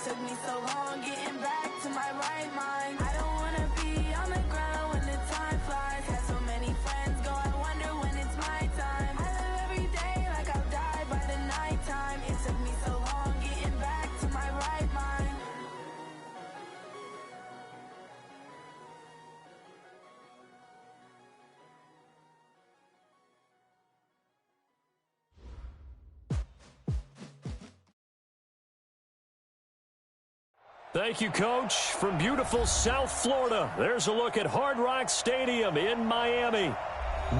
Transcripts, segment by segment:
took me so long getting back to my right mind. I don't wanna be on the ground when the time flies. Had so many friends go, I wonder when it's my time. I live every day like I'll die by the nighttime. It took me so long getting back to my right mind. Thank you, Coach. From beautiful South Florida, there's a look at Hard Rock Stadium in Miami.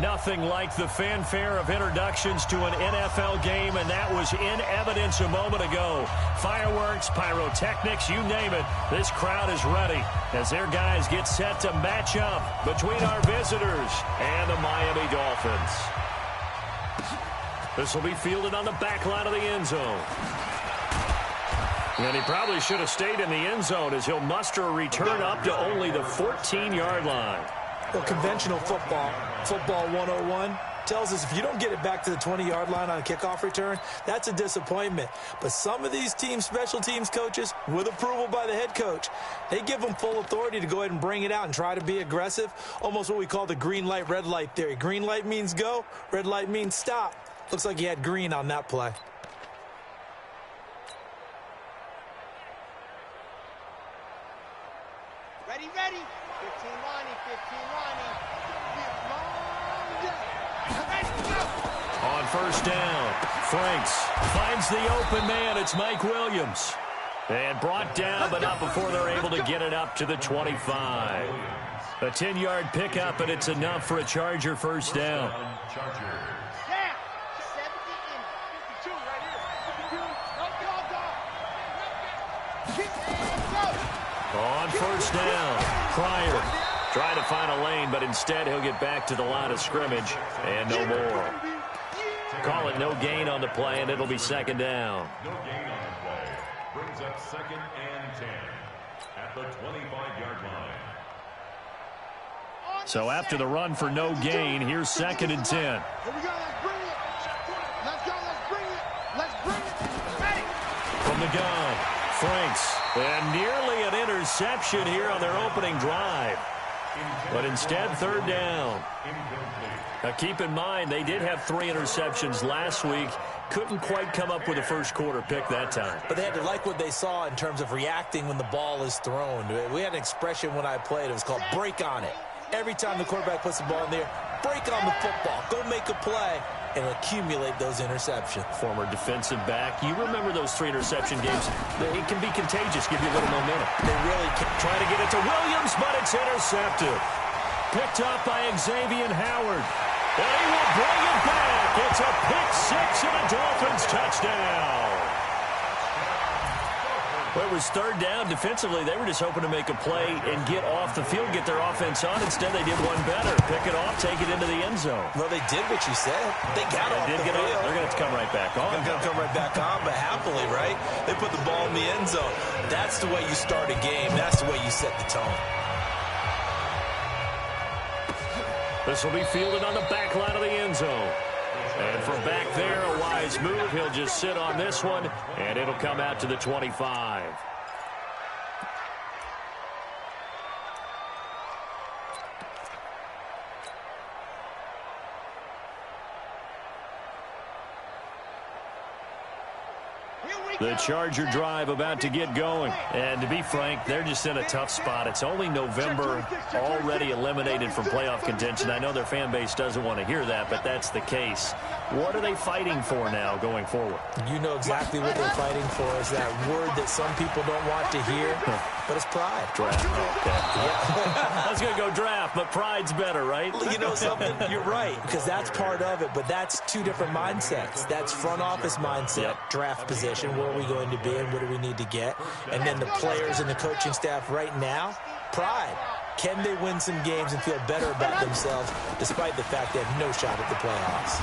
Nothing like the fanfare of introductions to an NFL game, and that was in evidence a moment ago. Fireworks, pyrotechnics, you name it. This crowd is ready as their guys get set to match up between our visitors and the Miami Dolphins. This will be fielded on the back line of the end zone. And he probably should have stayed in the end zone as he'll muster a return up to only the 14-yard line. Well, conventional football 101, tells us if you don't get it back to the 20-yard line on a kickoff return, that's a disappointment. But some of these teams, special teams coaches, with approval by the head coach, they give them full authority to go ahead and bring it out and try to be aggressive, almost what we call the green light, red light theory. Green light means go, red light means stop. Looks like he had green on that play. Ready, ready. 15 lining, 15 lining. On first down, Franks finds the open man. It's Mike Williams. And brought down, but not before they're able to get it up to the 25. A 10-yard pickup, and it's enough for a Charger first down. On first down, Pryor trying to find a lane, but instead he'll get back to the line of scrimmage and no more. Call it no gain on the play, and it'll be second down. No gain on the play. Brings up 2nd and 10 at the 25-yard line. So after the run for no gain, here's 2nd and 10. Here we go, let's bring it. Let's go, let's bring it. Let's bring it. Ready. From the gun, Franks. And nearly an interception here on their opening drive. But instead, third down. Now keep in mind, they did have 3 interceptions last week. Couldn't quite come up with a first quarter pick that time. But they had to like what they saw in terms of reacting when the ball is thrown. We had an expression when I played. It was called break on it. Every time the quarterback puts the ball in there, break on the football. Go make a play and accumulate those interceptions. Former defensive back. You remember those 3 interception games. It can be contagious, give you a little momentum. They really can. Trying to get it to Williams, but it's intercepted. Picked up by Xavier Howard. And he will bring it back. It's a pick 6 and a Dolphins touchdown. Well, it was third down. Defensively, they were just hoping to make a play and get off the field, get their offense on. Instead, they did one better. Pick it off, take it into the end zone. Well, they did what you said. They got off the field. They're going to have to come right back on. They're going to come right back on, but happily, right? They put the ball in the end zone. That's the way you start a game. That's the way you set the tone. This will be fielded on the back line of the end zone. And from back there, a wise move. He'll just sit on this one, and it'll come out to the 25. The Charger drive about to get going. And to be frank, they're just in a tough spot. It's only November, already eliminated from playoff contention. I know their fan base doesn't want to hear that, but that's the case. What are they fighting for now going forward? You know exactly what they're fighting for is that word that some people don't want to hear, but it's pride. Draft. Okay. I was going to go draft, but pride's better, right? You know something? You're right, because that's part of it, but that's 2 different mindsets. That's front office mindset, draft position, where are we going to be and what do we need to get? And then the players and the coaching staff right now, pride. Can they win some games and feel better about themselves despite the fact they have no shot at the playoffs?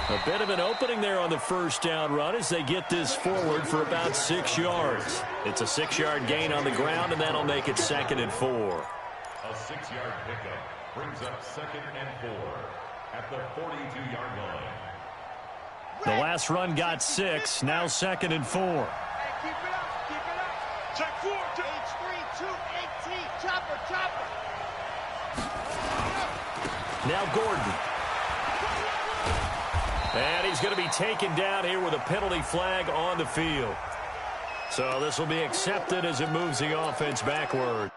A bit of an opening there on the first down run as they get this forward for about 6 yards. It's a 6-yard gain on the ground, and that'll make it 2nd and 4. A 6-yard pickup brings up 2nd and 4 at the 42-yard line. The last run got 6, now 2nd and 4. Keep it up, keep Check 4, H3, 218, chopper, chopper. Now Gordon. And he's going to be taken down here with a penalty flag on the field. So this will be accepted as it moves the offense backward.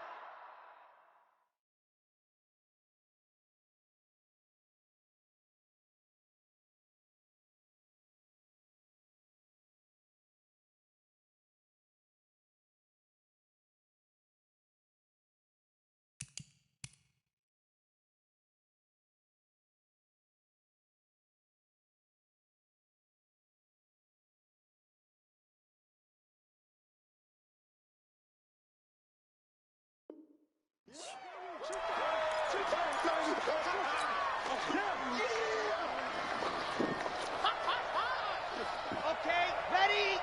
Okay, ready?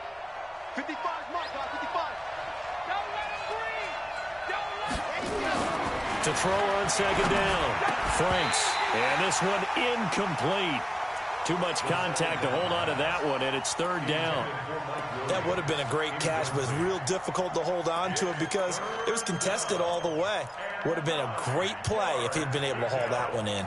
55, my God, 55. Don't let him breathe. Don't let him To throw on second down. Franks. And this one incomplete. Too much contact to hold on to that one, and it's third down. That would have been a great catch, but it's real difficult to hold on to it because it was contested all the way. Would have been a great play if he'd been able to haul that one in.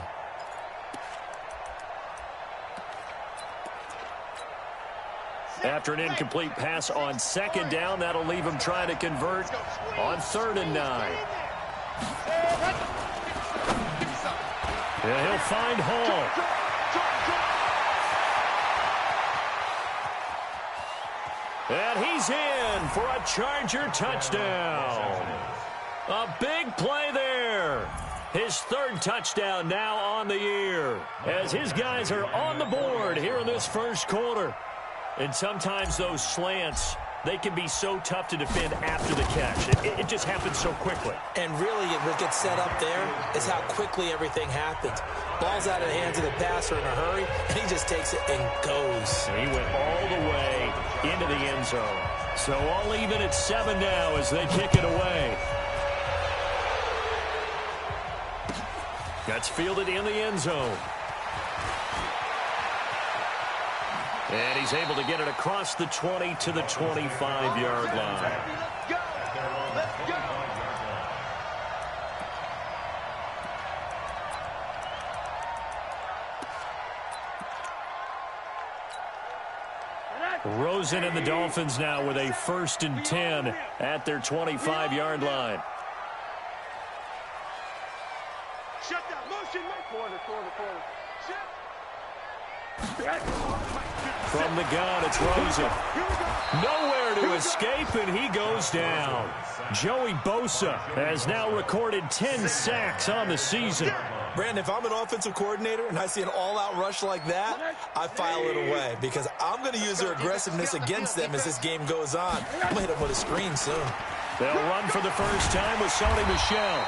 After an incomplete pass on second down, that'll leave him trying to convert on 3rd and 9. Yeah, he'll find Hall. And he's in for a Charger touchdown. A big play there. His 3rd touchdown now on the year as his guys are on the board here in this first quarter. And sometimes those slants, they can be so tough to defend after the catch. It just happens so quickly. And really, what gets set up there is how quickly everything happens. Ball's out of the hands of the passer in a hurry, and he just takes it and goes. He went all the way into the end zone. So all even at 7 now as they kick it away. That's fielded in the end zone. And he's able to get it across the 20 to the 25-yard line. Let's go. Let's go. Rosen and the Dolphins now with a 1st and 10 at their 25-yard line. Shut down. Motion. Corner. From the gun, it's Rosen. Nowhere to escape, and he goes down. Joey Bosa has now recorded 10 sacks on the season. Brandon, if I'm an offensive coordinator and I see an all-out rush like that, I file it away because I'm going to use their aggressiveness against them as this game goes on. I'm going to hit them with a screen soon. They'll run for the first time with Sony Michel.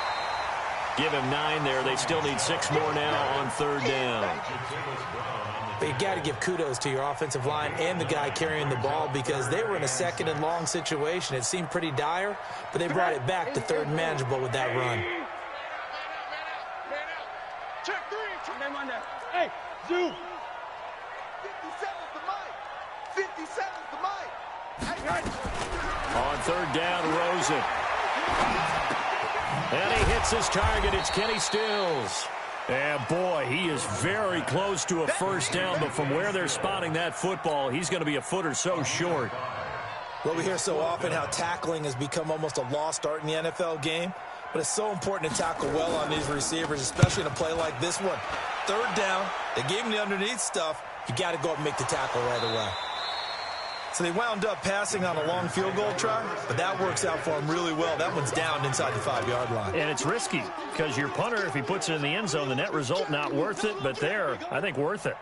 Give him 9 there. They still need 6 more now on 3rd down. But you got to give kudos to your offensive line and the guy carrying the ball because they were in a 2nd and long situation. It seemed pretty dire, but they brought it back to 3rd and manageable with that run. Check 3. Hey, zoom. 57's the mic. 57's the mic. On 3rd down, Rosen. And he hits his target. It's Kenny Stills. And, boy, he is very close to a 1st down, but from where they're spotting that football, he's going to be a foot or so short. Well, we hear so often how tackling has become almost a lost art in the NFL game, but it's so important to tackle well on these receivers, especially in a play like this one. 3rd down, they gave him the underneath stuff. You got to go up and make the tackle right away. So they wound up passing on a long field goal try, but that works out for them really well. That one's down inside the 5-yard line. And it's risky because your punter, if he puts it in the end zone, the net result not worth it, but there, I think worth it.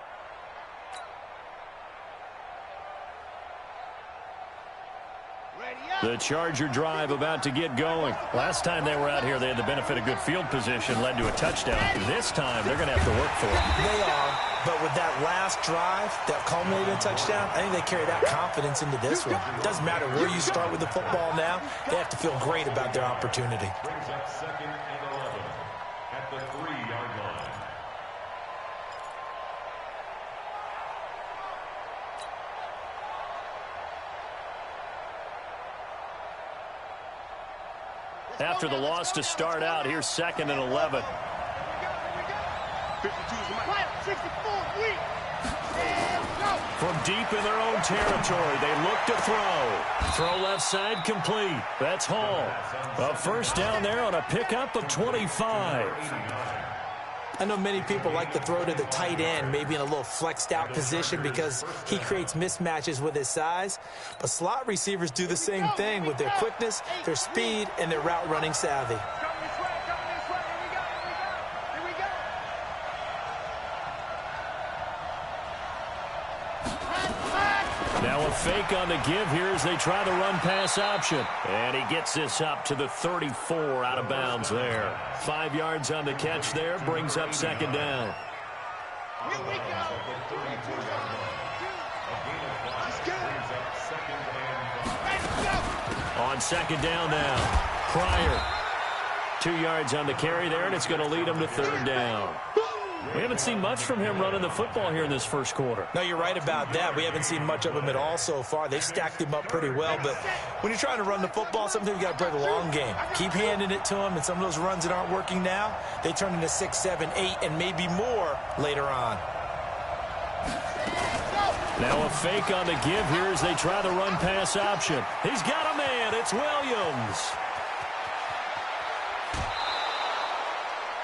The Charger drive about to get going. Last time they were out here, they had the benefit of good field position, led to a touchdown. This time, they're going to have to work for it. They are, but with that last drive that culminated in a touchdown, I think they carry that confidence into this one. It doesn't matter where you start with the football now. They have to feel great about their opportunity. Brings up 2nd and 11 at the 3-yard line. After the loss to start out, here's 2nd and 11. 64, From deep in their own territory, they look to throw. Throw left side complete. That's Hall. A first down there on a pickup of 25. I know many people like to throw to the tight end, maybe in a little flexed out position because he creates mismatches with his size. But slot receivers do the same thing with their quickness, their speed, and their route running savvy. Now a fake on the give here as they try the run-pass option. And he gets this up to the 34 out of bounds there. 5 yards on the catch there, brings up 2nd down. Here we go. On 2nd down now, Pryor. 2 yards on the carry there, and it's going to lead him to 3rd down. We haven't seen much from him running the football here in this first quarter. No, you're right about that. We haven't seen much of him at all so far. They've stacked him up pretty well, but when you're trying to run the football, sometimes you got to play the long game. Keep handing it to him, and some of those runs that aren't working now, they turn into 6, 7, 8, and maybe more later on. Now a fake on the give here as they try the run-pass option. He's got a man. It's Williams.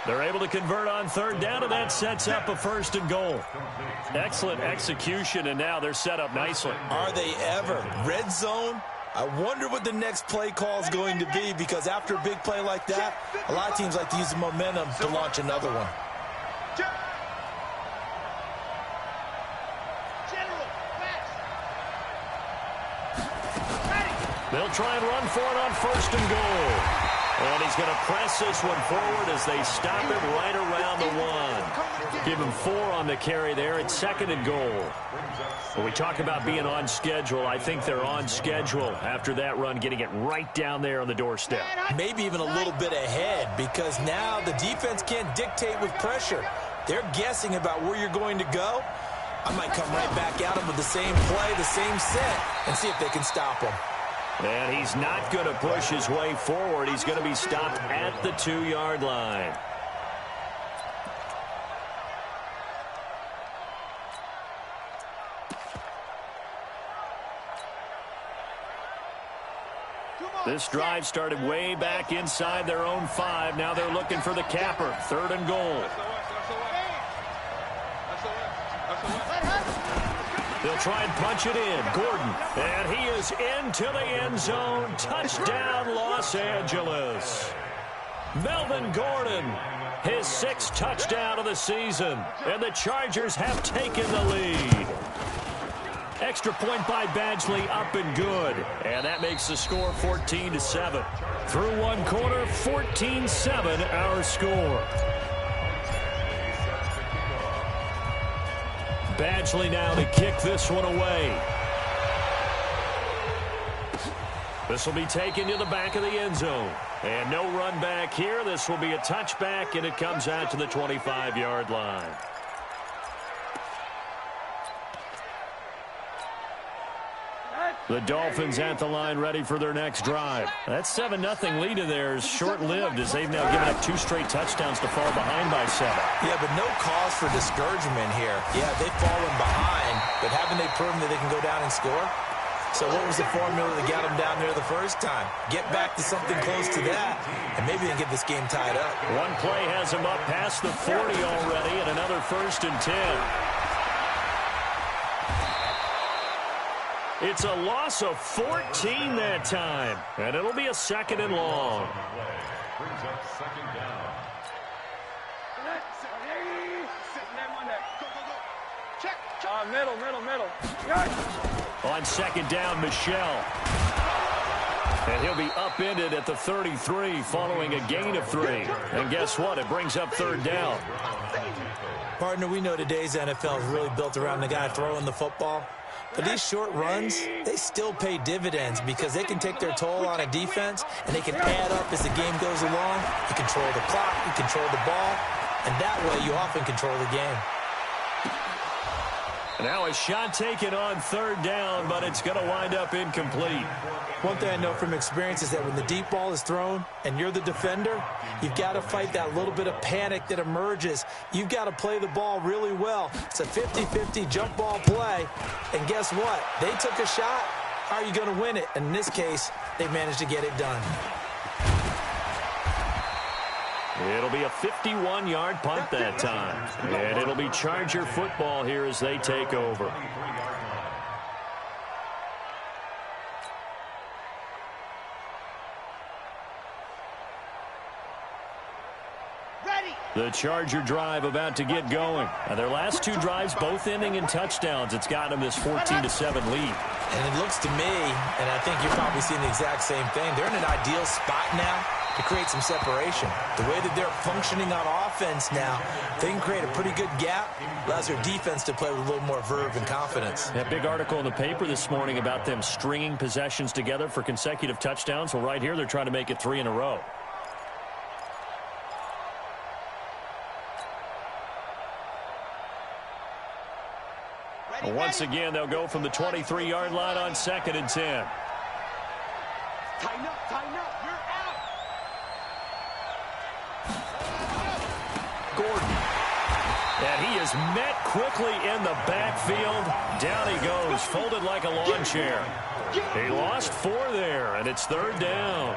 They're able to convert on 3rd down, and that sets up a 1st and goal. Excellent execution, and now they're set up nicely. Are they ever? Red zone? I wonder what the next play call is going to be, because after a big play like that, a lot of teams like to use the momentum to launch another one. They'll try and run for it on 1st and goal. And he's going to press this one forward as they stop him right around the 1. Give him 4 on the carry there at 2nd and goal. When we talk about being on schedule, I think they're on schedule after that run, getting it right down there on the doorstep. Maybe even a little bit ahead, because now the defense can't dictate with pressure. They're guessing about where you're going to go. I might come right back at them with the same play, the same set, and see if they can stop them. And he's not going to push his way forward. He's going to be stopped at the 2-yard line. This drive started way back inside their own 5. Now they're looking for the capper. 3rd and goal. They'll try and punch it in. Gordon. And he is into the end zone. Touchdown, Los Angeles. Melvin Gordon, his 6th touchdown of the season. And the Chargers have taken the lead. Extra point by Badgley, up and good. And that makes the score 14-7. Through one quarter, 14-7 our score. Badgley now to kick this one away. This will be taken to the back of the end zone. And no run back here. This will be a touchback, and it comes out to the 25-yard line. The Dolphins at the line ready for their next drive. That 7-0 lead in there is short-lived as they've now given up 2 straight touchdowns to fall behind by 7. Yeah, but no cause for discouragement here. Yeah, they've fallen behind, but haven't they proven that they can go down and score? So what was the formula that got them down there the first time? Get back to something close to that, and maybe they can get this game tied up. One play has them up past the 40 already, and another 1st and 10. It's a loss of 14 that time, and it'll be a 2nd and long. Brings up 2nd down. Middle. On 2nd down, Michelle. And he'll be upended at the 33 following a gain of 3. And guess what? It brings up 3rd down. Partner, we know today's NFL is really built around the guy throwing the football. But these short runs, they still pay dividends because they can take their toll on a defense, and they can add up as the game goes along. You control the clock, you control the ball, and that way you often control the game. Now a shot taken on third down, but it's going to wind up incomplete. One thing I know from experience is that when the deep ball is thrown and you're the defender, you've got to fight that little bit of panic that emerges. You've got to play the ball really well. It's a 50-50 jump ball play. And guess what? They took a shot. How are you going to win it? And in this case, they managed to get it done. It'll be a 51-yard punt that time. And it'll be Charger football here as they take over. The Charger drive about to get going. And their last two drives both ending in touchdowns. It's got them this 14-7 lead. And it looks to me, and I think you're probably seeing the exact same thing, they're in an ideal spot now to create some separation. The way that they're functioning on offense now, they can create a pretty good gap. Allows their defense to play with a little more verve and confidence. That big article in the paper this morning about them stringing possessions together for consecutive touchdowns. Well, right here, they're trying to make it 3 in a row. Once again, they'll go from the 23-yard line on 2nd and 10. Tighten up, you're out. Gordon. And he is met quickly in the backfield. Down he goes, folded like a lawn chair. He lost 4 there, and it's 3rd down.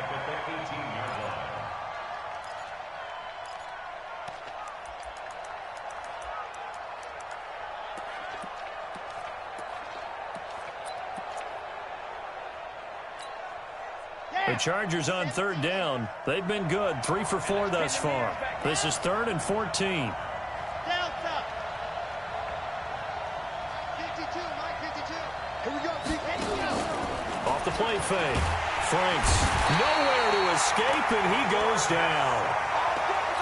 The Chargers on 3rd down. They've been good, 3 for 4 thus far. This is 3rd and 14. Delta. 52, Mike 52. Here we go, Off the play fake. Franks nowhere to escape, and he goes down.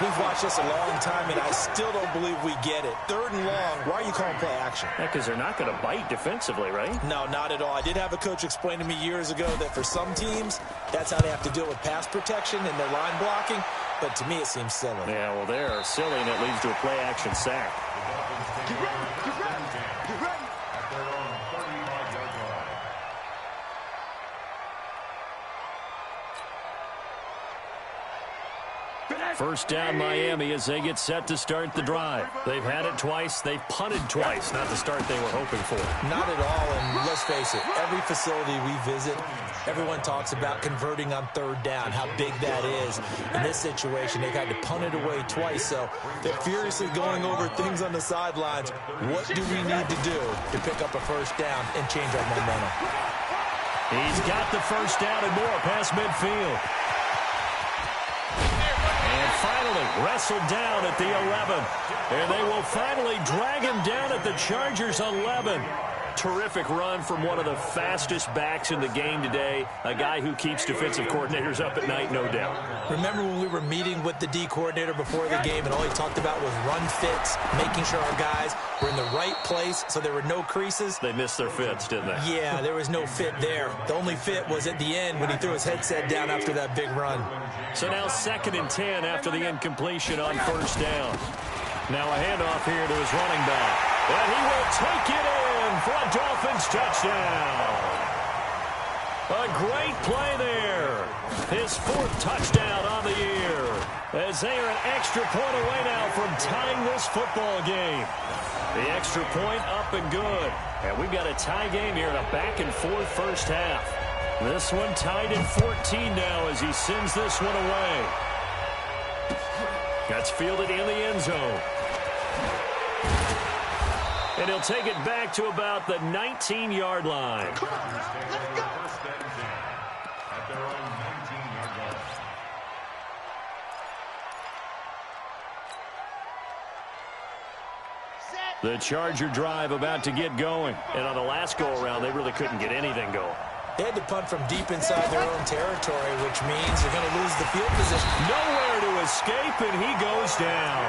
We've watched this a long time, and I still don't believe we get it. 3rd and long, why are you calling play action? Yeah, because they're not going to bite defensively, right? No, not at all. I did have a coach explain to me years ago that for some teams, that's how they have to deal with pass protection and their line blocking. But to me, it seems silly. Yeah, well, they're silly, and it leads to a play action sack. Get ready. At their own 35-yard line. First down Miami as they get set to start the drive. They've had it twice. They've punted twice. Not the start they were hoping for. Not at all, and let's face it, every facility we visit, everyone talks about converting on 3rd down, how big that is. In this situation, they've had to punt it away twice, so they're furiously going over things on the sidelines. What do we need to do to pick up a first down and change our momentum? He's got the first down and more past midfield. Finally wrestled down at the 11. And they will finally drag him down at the Chargers 11. Terrific run from one of the fastest backs in the game today. A guy who keeps defensive coordinators up at night, no doubt. Remember when we were meeting with the D coordinator before the game and all he talked about was run fits, making sure our guys were in the right place so there were no creases? They missed their fits, didn't they? Yeah, there was no fit there. The only fit was at the end when he threw his headset down after that big run. So now 2nd and 10 after the incompletion on 1st down. Now a handoff here to his running back. And he will take it in for a Dolphins touchdown. A great play there. His 4th touchdown on the year. As they are an extra point away now from tying this football game. The extra point up and good. And we've got a tie game here in a back-and-forth first half. This one tied at 14 now as he sends this one away. That's fielded in the end zone. And he'll take it back to about the 19-yard line. Come on, let's go. First and 10 at their own 19-yard line. The Charger drive about to get going. And on the last go-around, they really couldn't get anything going. They had to punt from deep inside their own territory, which means they're going to lose the field position. Nowhere to escape, and he goes down.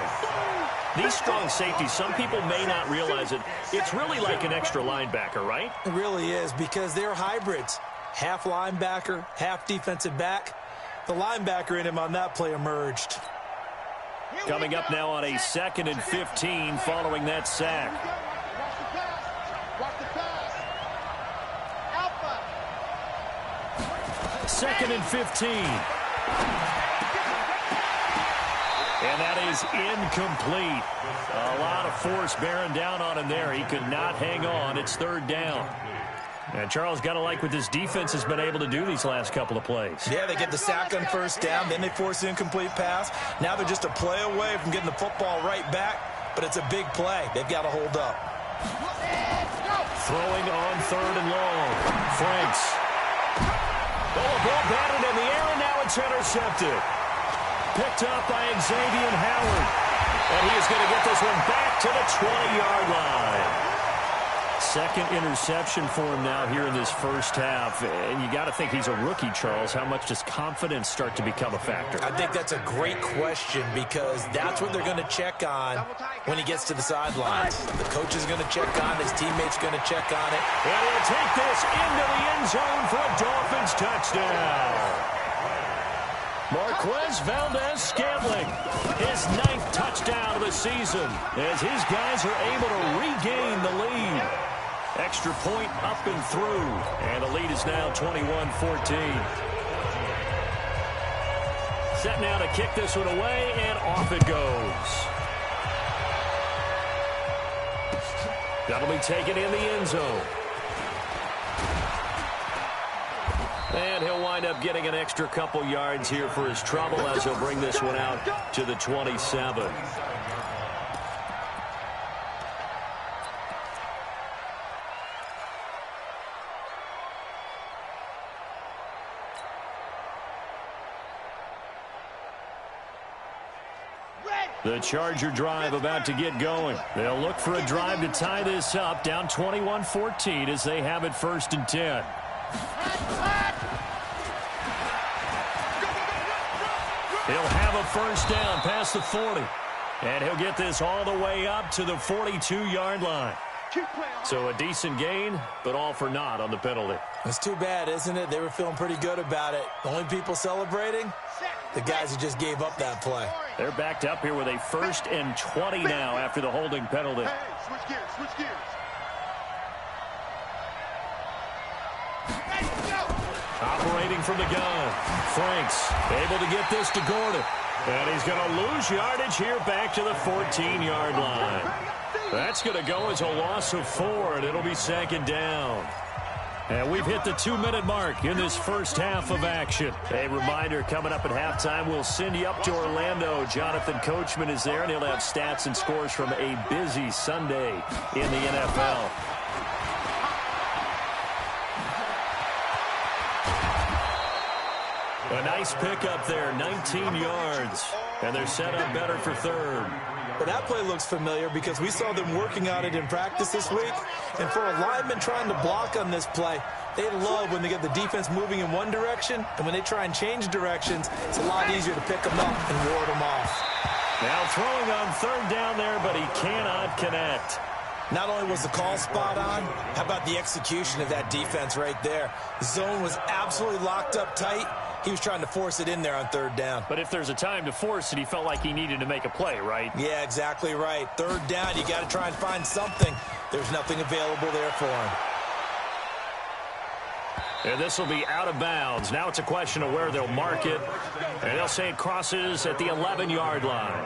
These strong safeties, some people may not realize it. It's really like an extra linebacker, right? It really is, because they're hybrids. Half linebacker, half defensive back. The linebacker in him on that play emerged. Coming up now on a 2nd and 15 following that sack. 2nd and 15. And that is incomplete. A lot of force bearing down on him there. He could not hang on. It's 3rd down. And Charles, got to like what this defense has been able to do these last couple of plays. Yeah, they get the sack on 1st down, then they force an incomplete pass. Now they're just a play away from getting the football right back, but it's a big play. They've got to hold up. Throwing on 3rd and long. Franks. Oh, a ball batted in the air, and now it's intercepted. Picked up by Xavier Howard. And he is going to get this one back to the 20-yard line. 2nd interception for him now here in this first half. And you got to think he's a rookie, Charles. How much does confidence start to become a factor? I think that's a great question because that's what they're going to check on when he gets to the sidelines. The coach is going to check on it. His teammate's going to check on it. And he'll take this into the end zone for a Dolphins touchdown. Marquez Valdez-Scantling, his 9th touchdown of the season as his guys are able to regain the lead. Extra point up and through, and the lead is now 21-14. Set now to kick this one away, and off it goes. That'll be taken in the end zone. And he'll wind up getting an extra couple yards here for his trouble as he'll bring this one out to the 27. The Charger drive about to get going. They'll look for a drive to tie this up, down 21-14 as they have it 1st and 10. He'll have a 1st down past the 40. And he'll get this all the way up to the 42-yard line. So a decent gain, but all for naught on the penalty. It's too bad, isn't it? They were feeling pretty good about it. The only people celebrating, the guys who just gave up that play. They're backed up here with a 1st and 20 now after the holding penalty. Hey, switch gears, switch gears. Operating from the gun. Franks able to get this to Gordon. And he's going to lose yardage here back to the 14-yard line. That's going to go as a loss of 4, and it'll be 2nd down. And we've hit the 2-minute mark in this first half of action. A reminder, coming up at halftime, we'll send you up to Orlando. Jonathan Coachman is there, and he'll have stats and scores from a busy Sunday in the NFL. A nice pickup there, 19 yards. And they're set up better for 3rd. Well, that play looks familiar because we saw them working on it in practice this week. And for a lineman trying to block on this play, they love when they get the defense moving in one direction. And when they try and change directions, it's a lot easier to pick them up and ward them off. Now throwing on 3rd down there, but he cannot connect. Not only was the call spot on, how about the execution of that defense right there? The zone was absolutely locked up tight. He was trying to force it in there on 3rd down. But if there's a time to force it, he felt like he needed to make a play, right? Yeah, exactly right. 3rd down, you got to try and find something. There's nothing available there for him. And this will be out of bounds. Now it's a question of where they'll mark it. And they'll say it crosses at the 11-yard line.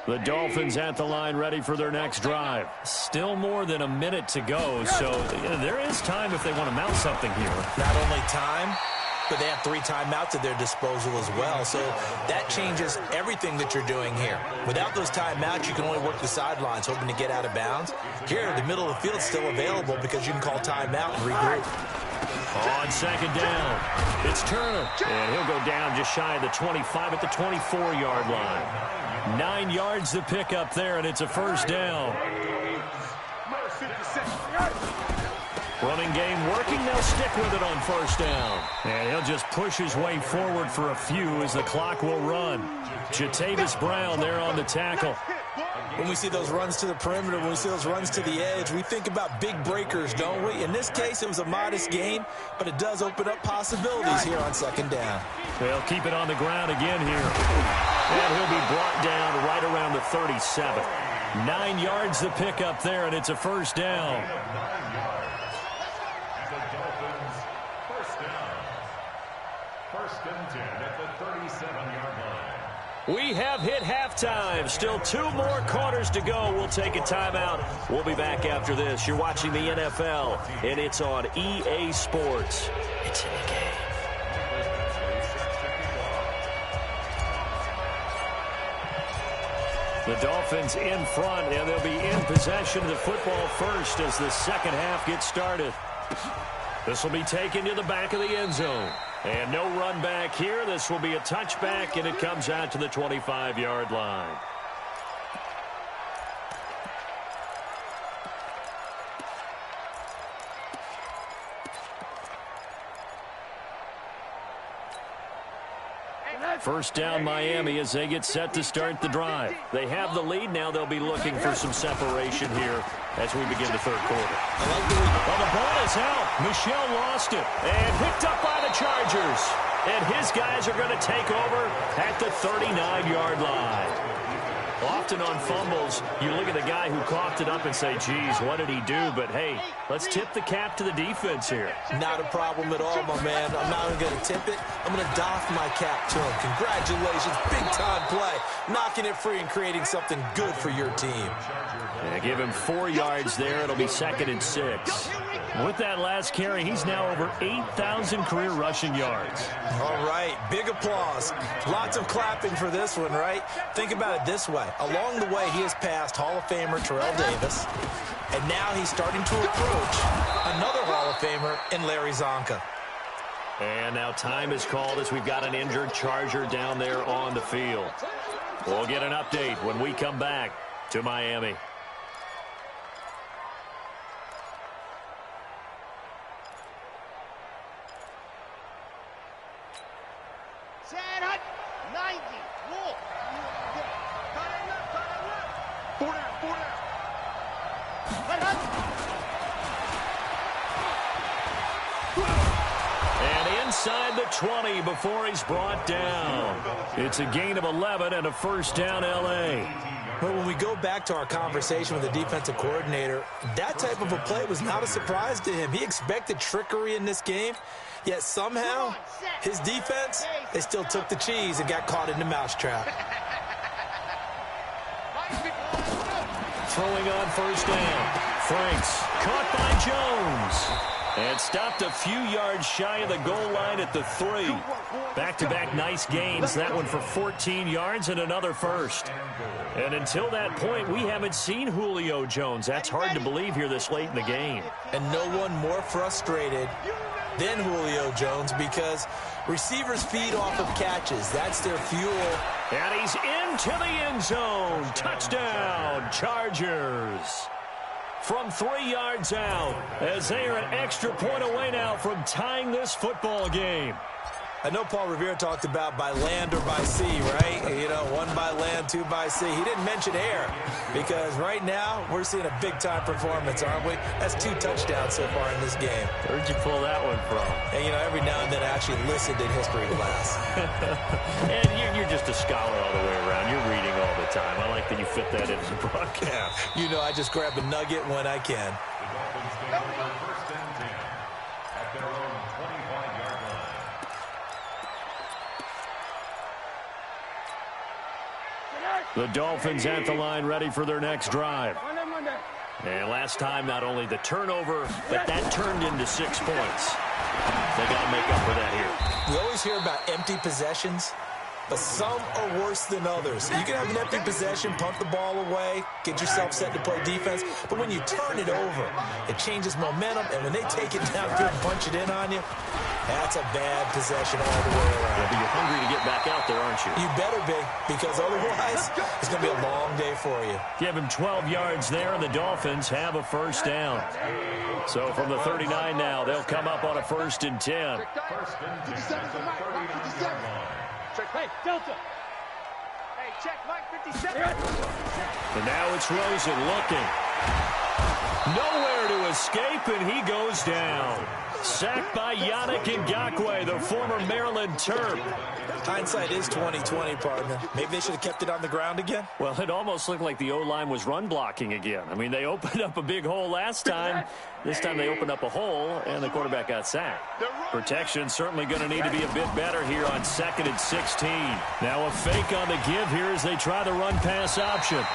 The Dolphins at the line ready for their next drive. Still more than a minute to go, so there is time if they want to mount something here. Not only time, but they have 3 timeouts at their disposal as well, so that changes everything that you're doing here. Without those timeouts, you can only work the sidelines, hoping to get out of bounds. Here, the middle of the field is still available because you can call timeout and regroup. On 2nd down, it's Turner, and he'll go down just shy of the 25 at the 24-yard line. 9 yards to pick up there, and it's a 1st down. Running game working. They'll stick with it on 1st down. And he'll just push his way forward for a few as the clock will run. Jatavis Brown there on the tackle. When we see those runs to the perimeter, when we see those runs to the edge, we think about big breakers, don't we? In this case, it was a modest gain, but it does open up possibilities here on 2nd down. They'll keep it on the ground again here. And he'll be brought down right around the 37. 9 yards the pickup there, and it's a first down. 9 yards. And the Dolphins, first down. First and 10 at the 37-yard line. We have hit halftime. Still 2 more quarters to go. We'll take a timeout. We'll be back after this. You're watching the NFL, and it's on EA Sports. It's in the game. The Dolphins in front, and they'll be in possession of the football first as the second half gets started. This will be taken to the back of the end zone. And no run back here. This will be a touchback, and it comes out to the 25-yard line. First down Miami as they get set to start the drive. They have the lead. Now they'll be looking for some separation here as we begin the third quarter. Well, the ball is out. Michel lost it and picked up by the Chargers. And his guys are going to take over at the 39-yard line. Often on fumbles, you look at the guy who coughed it up and say, geez, what did he do? But, hey, let's tip the cap to the defense here. Not a problem at all, my man. I'm not even going to tip it. I'm going to doff my cap to him. Congratulations. Big-time play. Knocking it free and creating something good for your team. Yeah, give him 4 yards there. It'll be 2nd and 6. With that last carry, he's now over 8,000 career rushing yards. All right, big applause. Lots of clapping for this one, right? Think about it this way. Along the way, he has passed Hall of Famer Terrell Davis, and now he's starting to approach another Hall of Famer in Larry Zonka. And now time is called as we've got an injured Charger down there on the field. We'll get an update when we come back to Miami. Set hut, 90, walk. Four down. Hut, hut. And inside the 20 before he's brought down. It's a gain of 11 and a first down, L.A. But when we go back to our conversation with the defensive coordinator, that type of a play was not a surprise to him. He expected trickery in this game, yet somehow his defense, they still took the cheese and got caught in the mousetrap. Throwing on first down. Franks caught by Jones. And stopped a few yards shy of the goal line at the 3. Back-to-back nice gains. That one for 14 yards and another first. And until that point, we haven't seen Julio Jones. That's hard to believe here this late in the game. And no one more frustrated than Julio Jones because receivers feed off of catches. That's their fuel. And he's into the end zone. Touchdown, Chargers. From 3 yards out, as they are an extra point away now from tying this football game. I know Paul Revere talked about by land or by sea, right? You know, 1 by land, 2 by sea. He didn't mention air because right now we're seeing a big-time performance, aren't we? That's 2 touchdowns so far in this game. Where'd you pull that one from? And, you know, every now and then I actually listened in history class. And you're just a scholar all the way around. You're reading all the time. I like that you fit that into the broadcast. You know, I just grab a nugget when I can. The Dolphins take over first and 10 at their own 25-yard line. The Dolphins at the line ready for their next drive. And last time, not only the turnover, but that turned into 6 points. They got to make up for that here. We always hear about empty possessions, but some are worse than others. You can have an empty possession, punt the ball away, get yourself set to play defense, but when you turn it over, it changes momentum, and when they take it downfield and punch it in on you, that's a bad possession all the way around. Yeah, but you're hungry to get back out there, aren't you? You better be, because otherwise, it's going to be a long day for you. Give him 12 yards there, and the Dolphins have a first down. So from the 39 now, they'll come up on a 1st and 10. First and 10 at the 39-yard line. Hey, Delta. Hey, check Mike 57. And now it's Rosen looking. Nowhere to escape, and he goes down. Sacked by Yannick Ngakoue, the former Maryland Terp. Hindsight is 20/20, partner. Maybe they should have kept it on the ground again. Well, it almost looked like the O-line was run blocking again. I mean, they opened up a big hole last time. This time they opened up a hole, and the quarterback got sacked. Protection certainly going to need to be a bit better here on 2nd and 16. Now a fake on the give here as they try the run-pass option.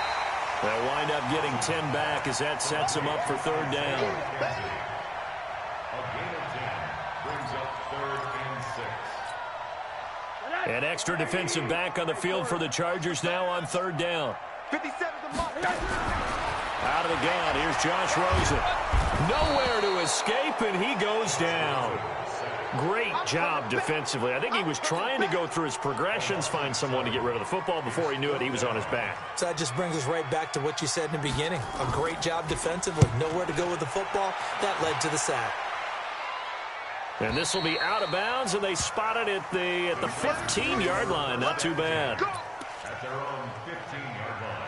They'll wind up getting 10 back as that sets them up for 3rd down. A gain of 10 brings up 3rd and 6. An extra defensive back on the field for the Chargers now on 3rd down. 57 the mark. Out of the gun, here's Josh Rosen. Nowhere to escape, and he goes down. Great job defensively. I think he was trying to go through his progressions, find someone to get rid of the football. Before he knew it, he was on his back. So that just brings us right back to what you said in the beginning. A great job defensively. Nowhere to go with the football. That led to the sack. And this will be out of bounds, and they spot it at the 15-yard line. Not too bad. At their own 15-yard line.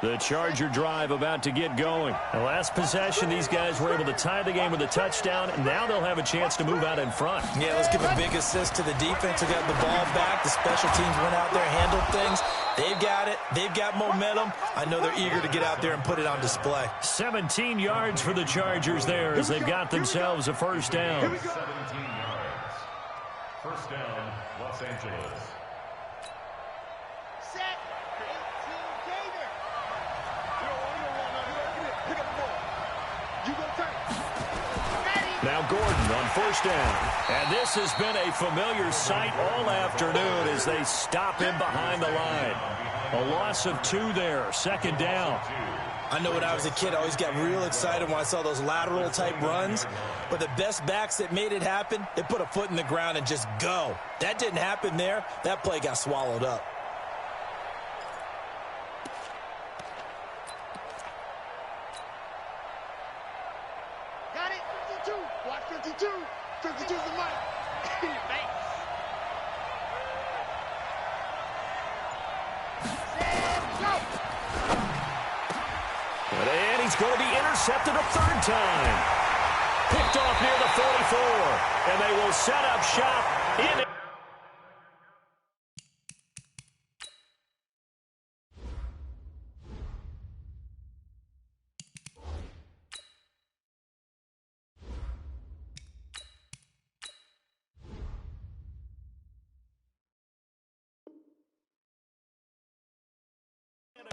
The Charger drive about to get going. The last possession, these guys were able to tie the game with a touchdown, and now they'll have a chance to move out in front. Yeah, let's give a big assist to the defense who got the ball back. The special teams went out there, handled things. They've got it. They've got momentum. I know they're eager to get out there and put it on display. 17 yards for the Chargers there as they've got themselves a 1st down. 17 yards. 1st down, Los Angeles. Set. 18 Gator. Pick up the ball. You go turn. Now Gordon on 1st down. And this has been a familiar sight all afternoon as they stop him behind the line. A loss of 2 there, 2nd down. I know when I was a kid, I always got real excited when I saw those lateral-type runs. But the best backs that made it happen, they put a foot in the ground and just go. That didn't happen there. That play got swallowed up. Got it. 52. Watch 52. 52's the mark. Thanks. And he's going to be intercepted a 3rd time. Picked off near the 44. And they will set up shop in it.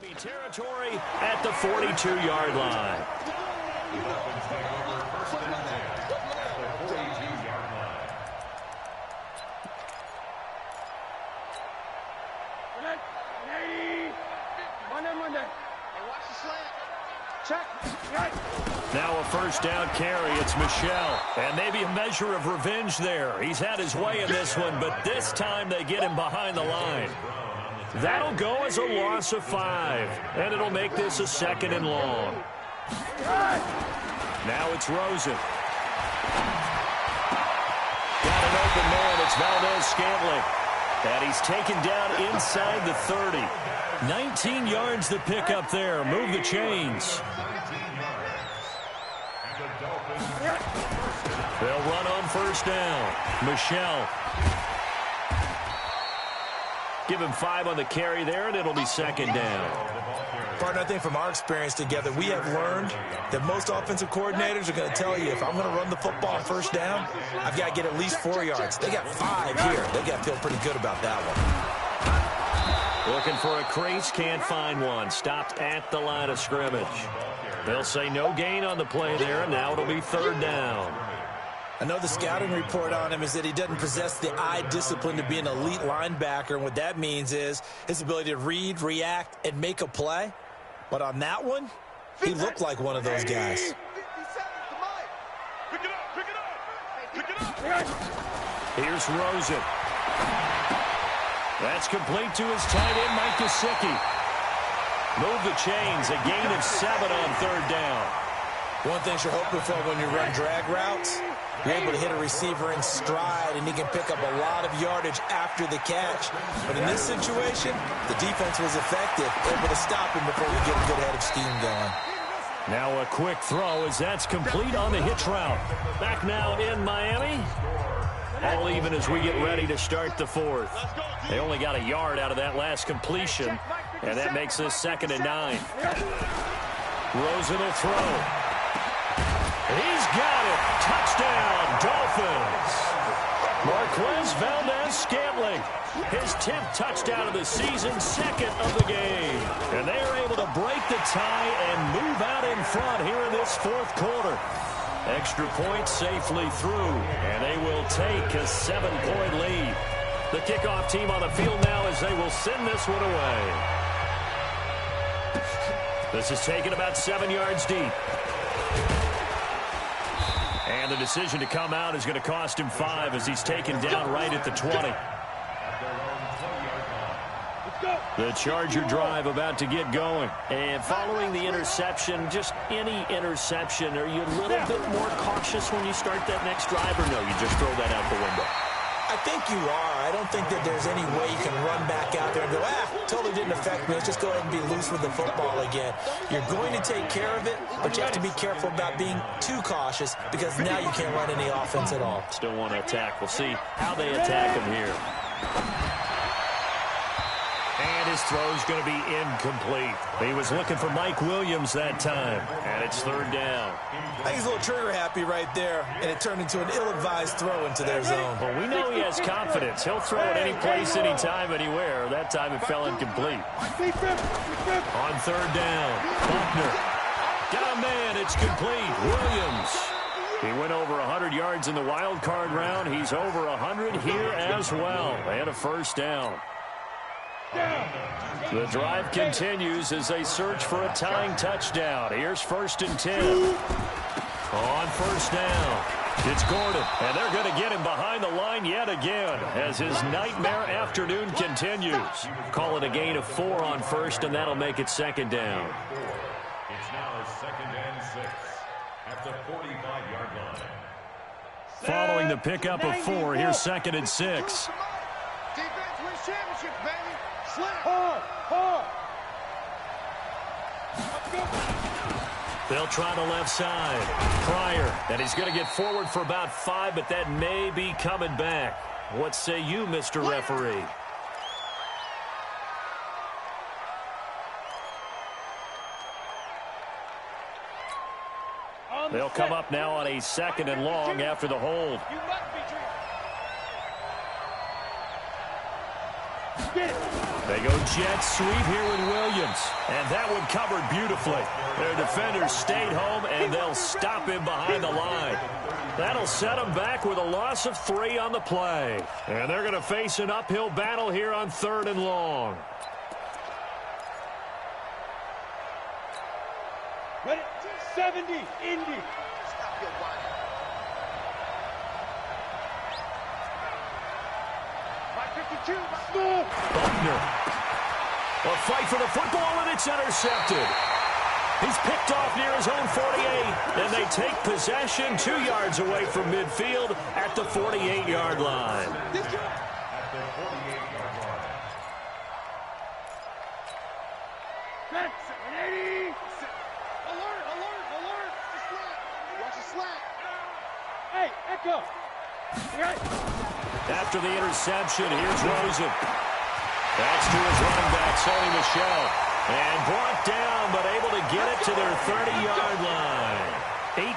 Enemy territory at the 42-yard line. The Dolphins take over 1st and 10 at the 42-yard line. Monday. Hey, watch the slant. Check. Now a 1st down carry. It's Michelle. And maybe a measure of revenge there. He's had his way in this one, but this time they get him behind the line. That'll go as a loss of 5. And it'll make this a 2nd and long. Now it's Rosen. Got an open man. It's Valdez-Scantling. And he's taken down inside the 30. 19 yards to pick up there. Move the chains. 19 yards. And the Dolphins. They'll run on 1st down. Michelle. Give him 5 on the carry there, and it'll be 2nd down. Partner, I think from our experience together, we have learned that most offensive coordinators are going to tell you, if I'm going to run the football on 1st down, I've got to get at least 4 yards. They got 5 here. They got to feel pretty good about that one. Looking for a crease, can't find one. Stopped at the line of scrimmage. They'll say no gain on the play there, and now it'll be 3rd down. I know the scouting report on him is that he doesn't possess the eye discipline to be an elite linebacker, and what that means is his ability to read, react, and make a play. But on that one, he looked like one of those guys. Pick it up. Pick it up. Pick it up. Here's Rosen. That's complete to his tight end, Mike Gesicki. Move the chains, a gain of 7 on 3rd down. One thing you're hoping for when you run drag routes You're able to hit a receiver in stride, and he can pick up a lot of yardage after the catch. But in this situation, the defense was effective, able to stop him before we get a good head of steam going. Now a quick throw as that's complete on the hitch route. Back now in Miami. All even as we get ready to start the fourth. They only got a yard out of that last completion, and that makes this 2nd and 9. Rosen will throw. He's got it. Touchdown, Dolphins. Marquez Valdez-Scantling, his 10th touchdown of the season, 2nd of the game. And they are able to break the tie and move out in front here in this 4th quarter. Extra point safely through, and they will take a 7-point lead. The kickoff team on the field now as they will send this one away. This is taken about 7 yards deep. And the decision to come out is going to cost him 5 as he's taken down right at the 20. The Charger drive about to get going. And following the interception, just any interception, are you a little bit more cautious when you start that next drive, or no, you just throw that out the window? I think you are. I don't think that there's any way you can run back out there and go, totally didn't affect me. Let's just go ahead and be loose with the football again. You're going to take care of it, but you have to be careful about being too cautious because now you can't run any offense at all. Still want to attack. We'll see how they attack him here. And his throw's going to be incomplete. He was looking for Mike Williams that time, and it's 3rd down. I think he's a little trigger happy right there, and it turned into an ill-advised throw into their zone. Well, we know he has confidence. He'll throw it any place, anytime, anywhere. That time it fell incomplete. On 3rd down, Buckner. Got a man, it's complete. Williams. He went over 100 yards in the wild card round. He's over 100 here as well, and a 1st down. The drive continues as they search for a tying touchdown. Here's 1st and 10. On 1st down, it's Gordon, and they're going to get him behind the line yet again as his nightmare afternoon continues. Call it a gain of 4 on 1st, and that'll make it 2nd down. It's now 2nd and 6 at the 45-yard line. Following the pickup of 4, here's 2nd and 6. Defense wins championships, baby. Hard. They'll try the left side. Pryor, and he's going to get forward for about 5, but that may be coming back. What say you, Mr. Referee? They'll come up now on a 2nd and long after the hold. They go jet sweep here with Williams. And that one covered beautifully. Their defenders stayed home, and they'll stop him behind the line. That'll set them back with a loss of 3 on the play. And they're going to face an uphill battle here on 3rd and long. Ready? 70, Indy. Buckner. A fight for the football, and it's intercepted. He's picked off near his own 48, and they take possession 2 yards away from midfield at the 48-yard line. At the 48-yard line. That's 80. Alert. Watch the slant. Hey, Echo. After the interception, here's Rosen. That's to his running back, Sonny Michel. And brought down, but able to get it to their 30-yard line.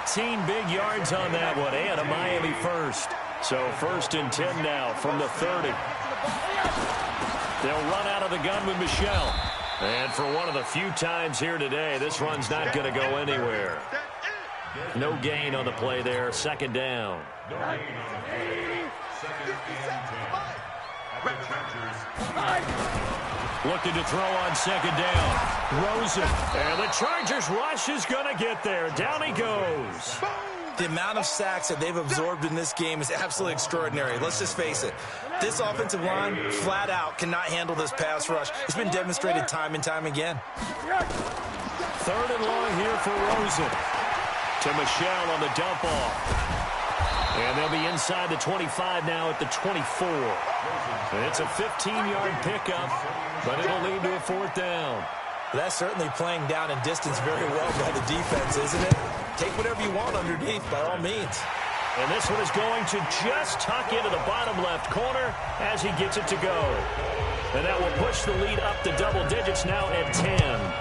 18 big yards on that one, and a Miami first. So 1st and 10 now from the 30. They'll run out of the gun with Michel. And for one of the few times here today, this run's not going to go anywhere. No gain on the play there, 2nd down. No gain on the play. 2nd and 10. At the Chargers. Looking to throw on 2nd down. Rosen. And the Chargers rush is going to get there. Down he goes. The amount of sacks that they've absorbed in this game is absolutely extraordinary. Let's just face it. This offensive line, flat out, cannot handle this pass rush. It's been demonstrated time and time again. 3rd and long here for Rosen. To Michel on the dump off. And they'll be inside the 25 now at the 24. It's a 15-yard pickup, but it'll lead to a fourth down. That's certainly playing down in distance very well by the defense, isn't it? Take whatever you want underneath, by all means. And this one is going to just tuck into the bottom left corner as he gets it to go. And that will push the lead up to double digits now at 10.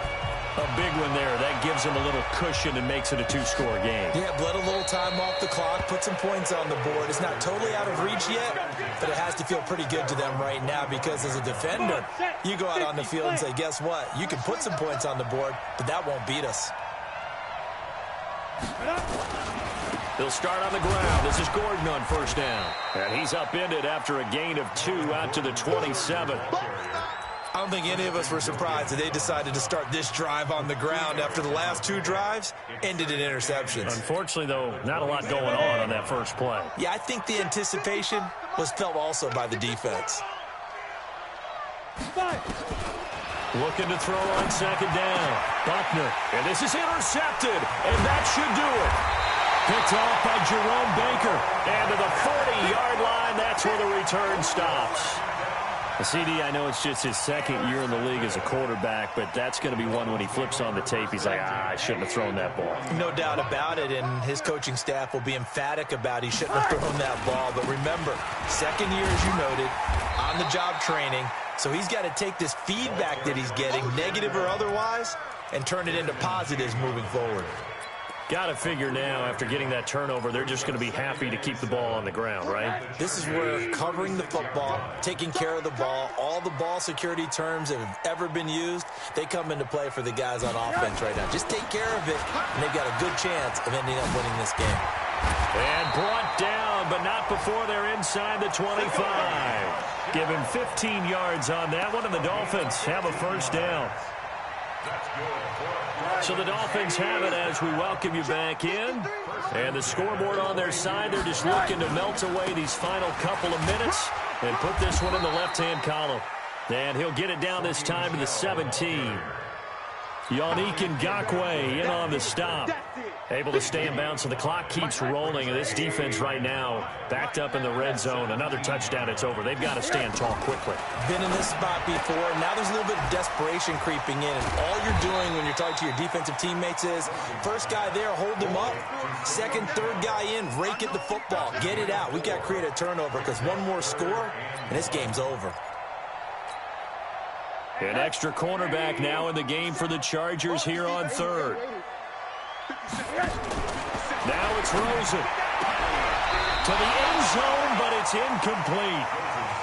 A big one there. That gives him a little cushion and makes it a two-score game. Yeah, bled a little time off the clock, put some points on the board. It's not totally out of reach yet, but it has to feel pretty good to them right now because as a defender, you go out on the field and say, guess what? You can put some points on the board, but that won't beat us. He'll start on the ground. This is Gordon on first down. And he's upended after a gain of 2 out to the 27. I don't think any of us were surprised that they decided to start this drive on the ground after the last 2 drives ended in interceptions. Unfortunately, though, not a lot going on that first play. Yeah, I think the anticipation was felt also by the defense. Looking to throw on second down. Buckner. And this is intercepted. And that should do it. Picked off by Jerome Baker. And to the 40-yard line, that's where the return stops. CD, I know it's just his second year in the league as a quarterback, but that's going to be one when he flips on the tape. He's like, I shouldn't have thrown that ball. No doubt about it, and his coaching staff will be emphatic about he shouldn't have thrown that ball. But remember, second year, as you noted, on-the-job training, so he's got to take this feedback that he's getting, negative or otherwise, and turn it into positives moving forward. Got to figure now, after getting that turnover, they're just going to be happy to keep the ball on the ground, right? This is where covering the football, taking care of the ball, all the ball security terms that have ever been used, they come into play for the guys on offense right now. Just take care of it, and they've got a good chance of ending up winning this game. And brought down, but not before they're inside the 25. Give him 15 yards on that one, and the Dolphins have a first down. So the Dolphins have it as we welcome you back in. And the scoreboard on their side, they're just looking to melt away these final couple of minutes and put this one in the left-hand column. And he'll get it down this time to the 17. Yannick Ngakoue in on the stop. Able to stay in bounds, so the clock keeps rolling. And this defense right now backed up in the red zone. Another touchdown, it's over. They've got to stand tall quickly. Been in this spot before. Now there's a little bit of desperation creeping in. And all you're doing when you're talking to your defensive teammates is, first guy there, hold him up. Second, third guy in, rake at the football. Get it out. We've got to create a turnover because one more score, and this game's over. An extra cornerback now in the game for the Chargers here on third. Now it's Rosen. To the end zone, but it's incomplete.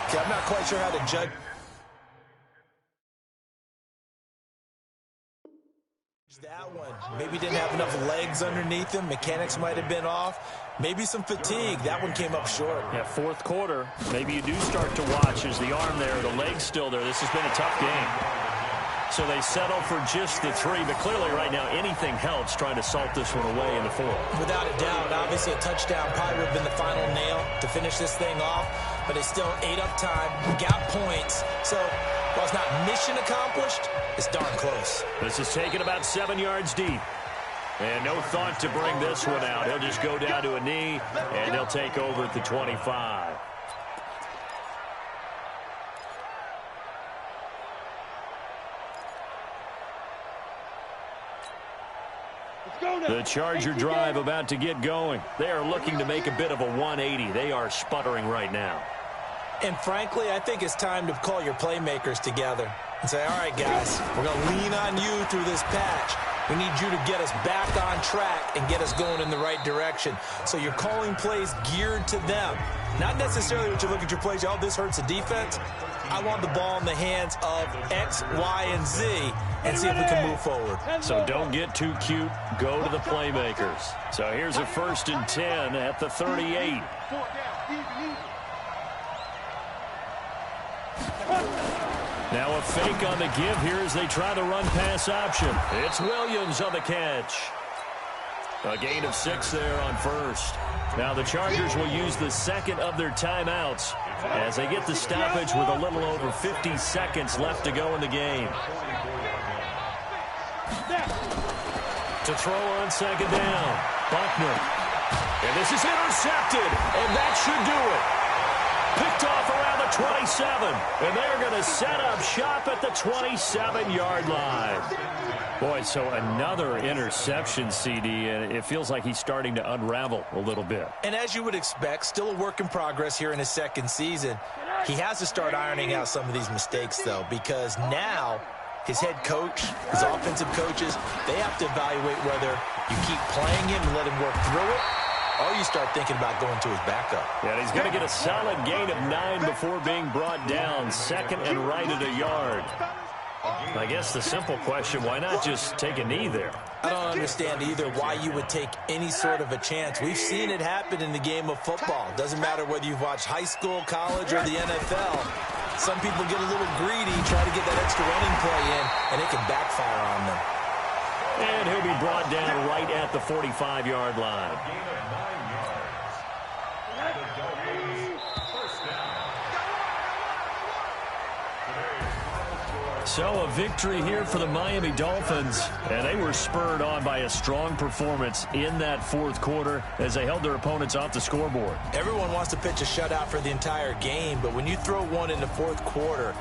Okay, I'm not quite sure how to judge that one. Maybe didn't have enough legs underneath him. Mechanics might have been off. Maybe some fatigue. That one came up short. Yeah, fourth quarter. Maybe you do start to watch as the arm there, the leg's still there. This has been a tough game. So they settle for just the 3, but clearly right now anything helps trying to salt this one away in the 4. Without a doubt, obviously a touchdown probably would have been the final nail to finish this thing off, but it's still ate up time, got points. So while it's not mission accomplished, it's darn close. This is taken about 7 yards deep. And no thought to bring this one out. He'll just go down to a knee, and he'll take over at the 25. The Charger drive about to get going. They are looking to make a bit of a 180. They are sputtering right now. And frankly, I think it's time to call your playmakers together and say, all right, guys, we're going to lean on you through this patch. We need you to get us back on track and get us going in the right direction. So you're calling plays geared to them. Not necessarily what you look at your plays, oh, this hurts the defense. I want the ball in the hands of X, Y, and Z and see if we can move forward. So don't get too cute. Go to the playmakers. So here's a 1st and 10 at the 38. Now a fake on the give here as they try the run-pass option. It's Williams on the catch. A gain of 6 there on first. Now the Chargers will use the second of their timeouts as they get the stoppage with a little over 50 seconds left to go in the game. To throw on second down, Buckner. And this is intercepted, and that should do it. Picked off around the 27, and they're going to set up shop at the 27-yard line. Boy, so another interception, CD, and it feels like he's starting to unravel a little bit. And as you would expect, still a work in progress here in his second season. He has to start ironing out some of these mistakes, though, because now his head coach, his offensive coaches, they have to evaluate whether you keep playing him and let him work through it, or you start thinking about going to his backup. Yeah, he's going to get a solid gain of 9 before being brought down, second and right at a yard. I guess the simple question, why not just take a knee there? I don't understand either why you would take any sort of a chance. We've seen it happen in the game of football. Doesn't matter whether you've watched high school, college, or the NFL. Some people get a little greedy, try to get that extra running play in, and it can backfire on them. And he'll be brought down right at the 45-yard line. So a victory here for the Miami Dolphins, and they were spurred on by a strong performance in that fourth quarter as they held their opponents off the scoreboard. Everyone wants to pitch a shutout for the entire game, but when you throw one in the fourth quarter,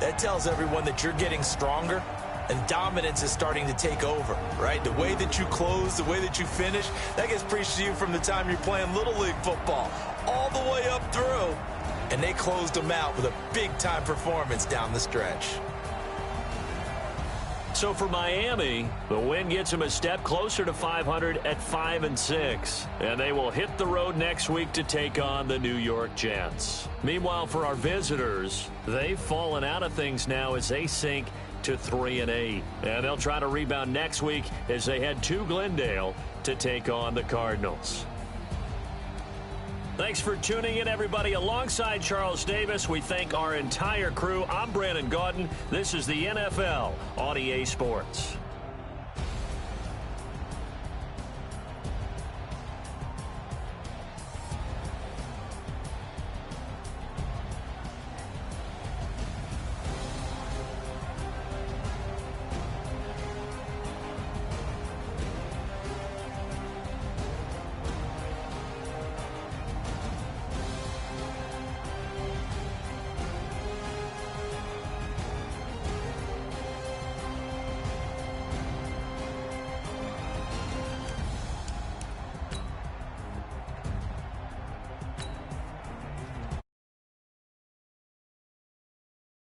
that tells everyone that you're getting stronger and dominance is starting to take over, right? The way that you close, the way that you finish, that gets preached to you from the time you're playing Little League football all the way up through, and they closed them out with a big-time performance down the stretch. So for Miami, the win gets them a step closer to 500 at 5-6. And they will hit the road next week to take on the New York Jets. Meanwhile, for our visitors, they've fallen out of things now as they sink to 3-8. And they'll try to rebound next week as they head to Glendale to take on the Cardinals. Thanks for tuning in, everybody. Alongside Charles Davis, we thank our entire crew. I'm Brandon Gaudin. This is the NFL on EA Sports.